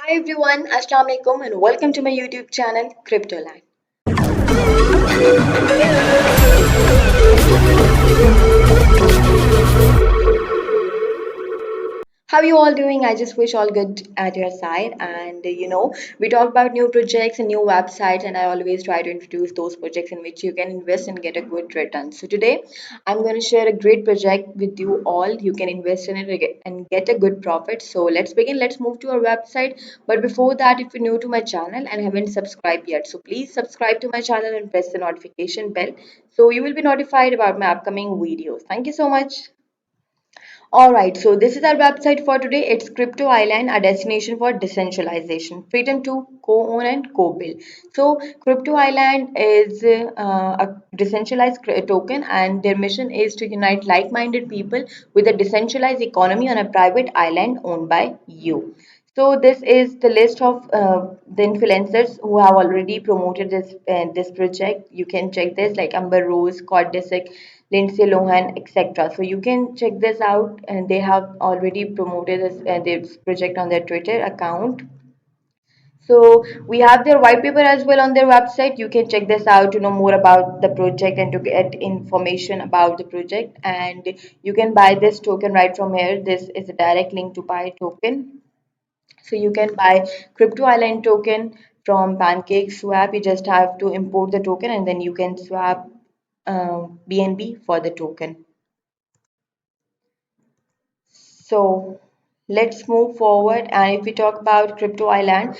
Hi everyone, Assalamu alaikum and welcome to my YouTube channel Cryptoland. How you all doing? I just wish all good at your side. And we talk about new projects and new websites, and I always try to introduce those projects in which you can invest and get a good return. So today, I'm going to share a great project with you all. You can invest in it and get a good profit. So let's begin. Let's move to our website. But before that, if you're new to my channel and haven't subscribed yet, so please subscribe to my channel and press the notification bell so you will be notified about my upcoming videos. Thank you so much. All right, so this is our website for today. It's Crypto Island, a destination for decentralization, freedom to co-own and co-build. So, Crypto Island is a decentralized token, and their mission is to unite like-minded people with a decentralized economy on a private island owned by you. So this is the list of the influencers who have already promoted this project. You can check this like Amber Rose, Scott Disick, Lindsay Lohan, etc. So you can check this out, and they have already promoted this project on their Twitter account. So we have their white paper as well on their website. You can check this out to know more about the project and to get information about the project. And you can buy this token right from here. This is a direct link to buy token. So you can buy Crypto Island token from Pancake Swap. You just have to import the token and then you can swap BNB for the token. So let's move forward. And if we talk about Crypto Island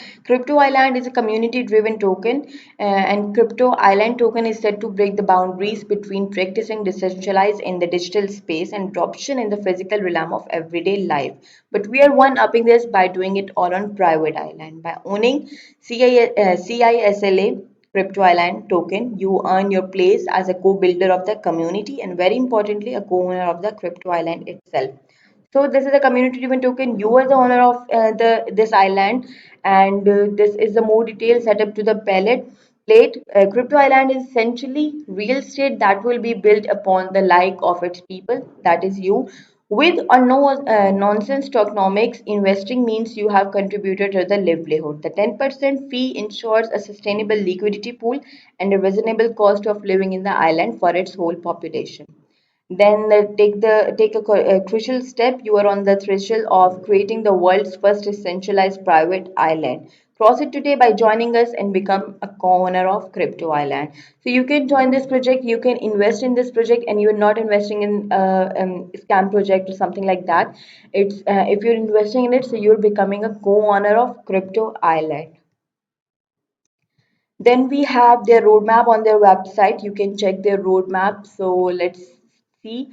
is a community driven token, and Crypto Island token is said to break the boundaries between practicing decentralized in the digital space and adoption in the physical realm of everyday life. But we are one upping this by doing it all on private island. By owning CISLA Crypto Island token, you earn your place as a co-builder of the community and very importantly, a co-owner of the Crypto Island itself. So this is a community-driven token. You are the owner of the this island, and this is the more detailed setup to the palette. Plate Crypto Island is essentially real estate that will be built upon the like of its people. That is you. With or no nonsense tokenomics, investing means you have contributed to the livelihood. The 10% fee ensures a sustainable liquidity pool and a reasonable cost of living in the island for its whole population. Then take a crucial step. You are on the threshold of creating the world's first decentralized private island. Cross it today by joining us and become a co-owner of Crypto Island. So you can join this project, you can invest in this project, and you are not investing in scam project or something like that. It's if you're investing in it, so you're becoming a co-owner of Crypto Island. Then we have their roadmap on their website. You can check their roadmap. So let's see.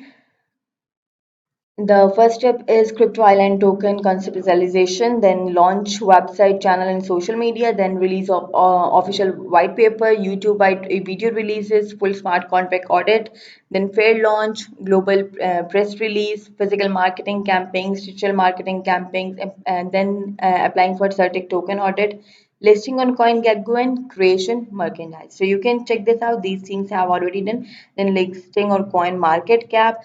The first step is Crypto Island token conceptualization, then launch website, channel, and social media, then release of official white paper, YouTube video releases, full smart contract audit, then fair launch, global press release, physical marketing campaigns, digital marketing campaigns, and then applying for certic token audit, listing on CoinGecko and creation merchandise. So you can check this out. These things have already done. Then listing on Coin Market Cap.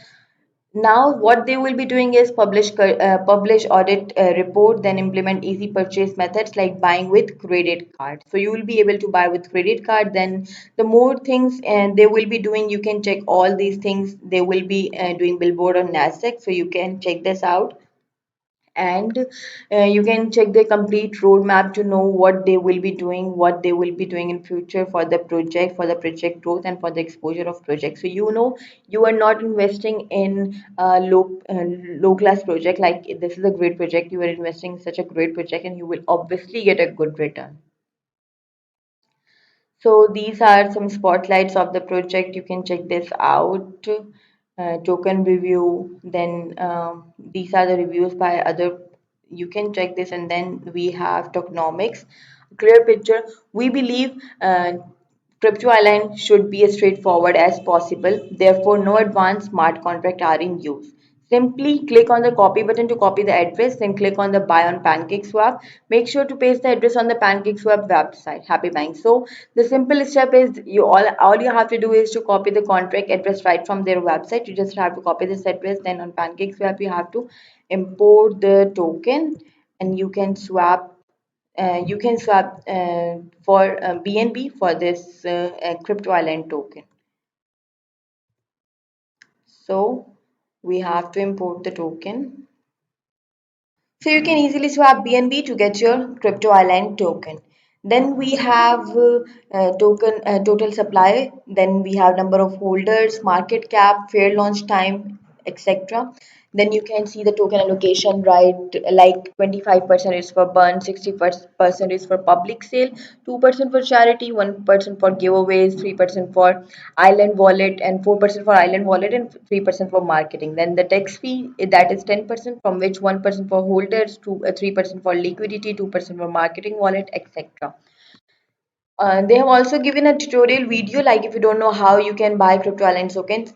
Now, what they will be doing is publish audit report, then implement easy purchase methods like buying with credit card. So you will be able to buy with credit card. Then the more things and they will be doing, you can check all these things. They will be doing billboard on Nasdaq, so you can check this out and you can check the complete roadmap to know what they will be doing, what they will be doing in future for the project growth and for the exposure of project. So you know you are not investing in a low class project. Like this is a great project, you are investing in such a great project and you will obviously get a good return. So these are some spotlights of the project. You can check this out. Token review. Then these are the reviews by other. You can check this, and then we have tokenomics. Clear picture. We believe Crypto Island should be as straightforward as possible. Therefore, no advanced smart contract are in use. Simply click on the copy button to copy the address, then click on the buy on PancakeSwap. Make sure to paste the address on the PancakeSwap website. Happy buying. So the simple step is all you have to do is to copy the contract address right from their website. You just have to copy this address. Then on PancakeSwap you have to import the token, and you can swap you can swap for BNB for this crypto island token. So we have to import the token. So you can easily swap BNB to get your crypto island token. Then we have token total supply. Then we have number of holders, market cap, fair launch time, etc. Then you can see the token allocation, right? Like 25% is for burn, 60% is for public sale, 2% for charity, 1% for giveaways, 3% for island wallet, and 4% for island wallet, and 3% for marketing. Then the tax fee, that is 10%, from which 1% for holders, 3% for liquidity, 2% for marketing wallet, etc. They have also given a tutorial video, like if you don't know how you can buy crypto island tokens,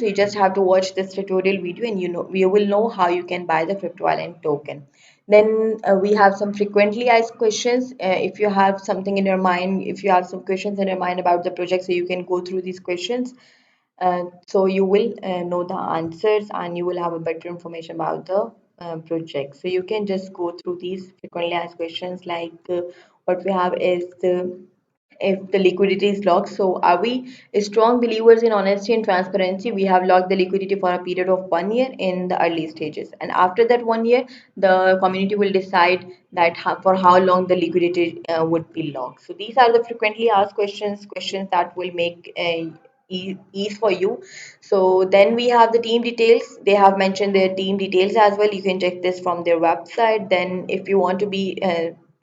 so you just have to watch this tutorial video and you will know how you can buy the crypto island token. Then we have some frequently asked questions. If you have something in your mind, if you have some questions in your mind about the project, so you can go through these questions. So you will know the answers and you will have a better information about the project. So you can just go through these frequently asked questions, like what we have is the if the liquidity is locked. So are we strong believers in honesty and transparency? We have locked the liquidity for a period of 1 year in the early stages, and after that 1 year the community will decide that for how long the liquidity would be locked. So these are the frequently asked questions that will make ease for you. So then we have the team details. They have mentioned their team details as well. You can check this from their website. Then if you want to be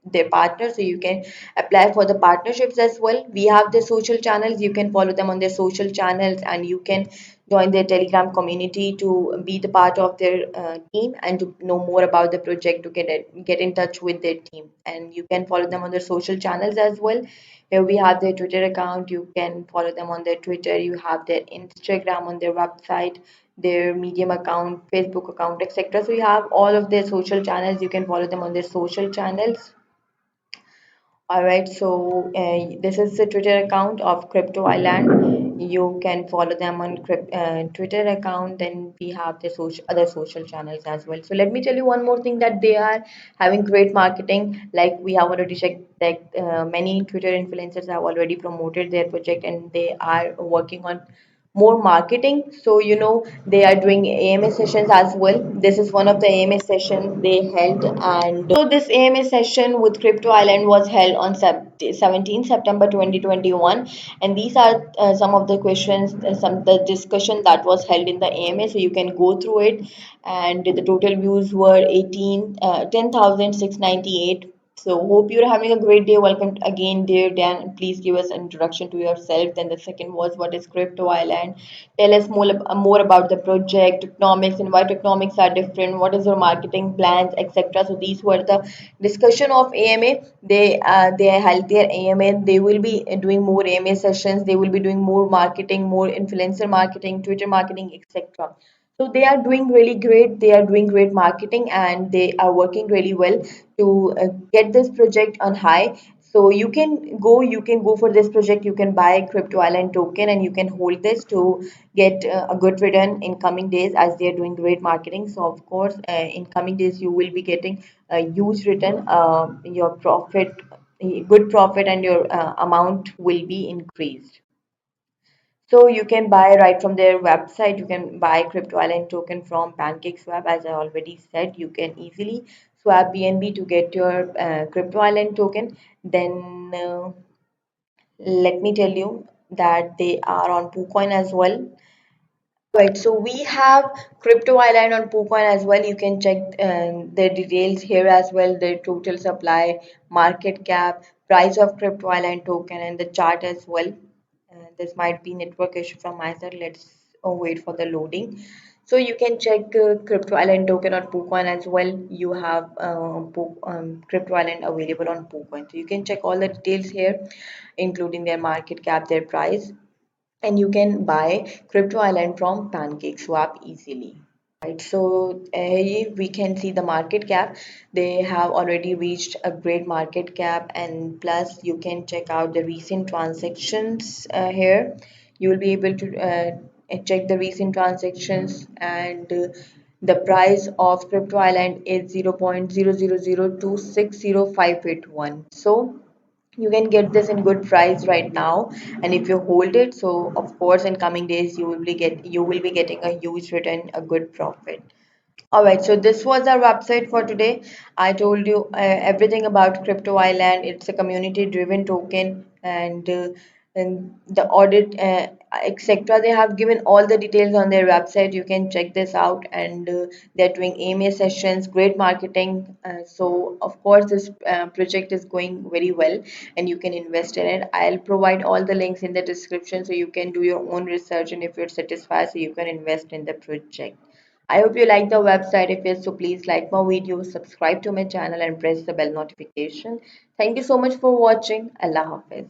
their partner, so you can apply for the partnerships as well. We have their social channels. You can follow them on their social channels, and you can join their telegram community to be the part of their team and to know more about the project, to get in touch with their team. And you can follow them on their social channels as well. Here we have their Twitter account. You can follow them on their Twitter. You have their Instagram on their website, their Medium account, Facebook account, etc. So you have all of their social channels. You can follow them on their social channels. All right, so this is the Twitter account of Crypto Island. You can follow them on Twitter account. Then we have the other social channels as well. So let me tell you one more thing, that they are having great marketing. Like we have already checked that many Twitter influencers have already promoted their project, and they are working on more marketing. So they are doing AMA sessions as well. This is one of the AMA sessions they held, and so this AMA session with Crypto Island was held on 17 September 2021, and these are some of the questions, some the discussion that was held in the AMA. So you can go through it, and the total views were 10,698. So hope you're having a great day. Welcome again, dear Dan. Please give us an introduction to yourself. Then the second was, what is Crypto Island? Tell us more about the project, economics, and why economics are different. What is your marketing plans, etc. So these were the discussion of AMA. They held their AMA. They will be doing more AMA sessions. They will be doing more marketing, more influencer marketing, Twitter marketing, etc. So they are doing really great. They are doing great marketing, and they are working really well to get this project on high. So you can go for this project. You can buy Crypto Island token, and you can hold this to get a good return in coming days, as they are doing great marketing. So of course, in coming days you will be getting a huge return. Your profit, good profit, and your amount will be increased. So you can buy right from their website. You can buy Crypto Island token from PancakeSwap. As I already said, you can easily swap BNB to get your Crypto Island token. Then let me tell you that they are on PooCoin as well. Right, so we have Crypto Island on PooCoin as well. You can check their details here as well, their total supply, market cap, price of Crypto Island token, and the chart as well. This might be network issue from my side. Let's wait for the loading. So you can check Crypto Island token on PooCoin as well. You have Crypto Island available on PooCoin. So you can check all the details here, including their market cap, their price, and you can buy Crypto Island from PancakeSwap easily. Right, so here we can see the market cap. They have already reached a great market cap, and plus you can check out the recent transactions here. You will be able to check the recent transactions, and The price of Crypto Island is 0.000260581. So you can get this in good price right now, and if you hold it, so of course in coming days you will be getting a huge return, a good profit. All right, so this was our website for today. I told you everything about Crypto Island. It's a community-driven token, and the audit, etc. They have given all the details on their website. You can check this out, and they're doing AMA sessions, great marketing. So of course, this project is going very well, and you can invest in it. I'll provide all the links in the description, so you can do your own research, and if you're satisfied, so you can invest in the project. I hope you like the website. If yes, so please like my video, subscribe to my channel, and press the bell notification. Thank you so much for watching. Allah Hafiz.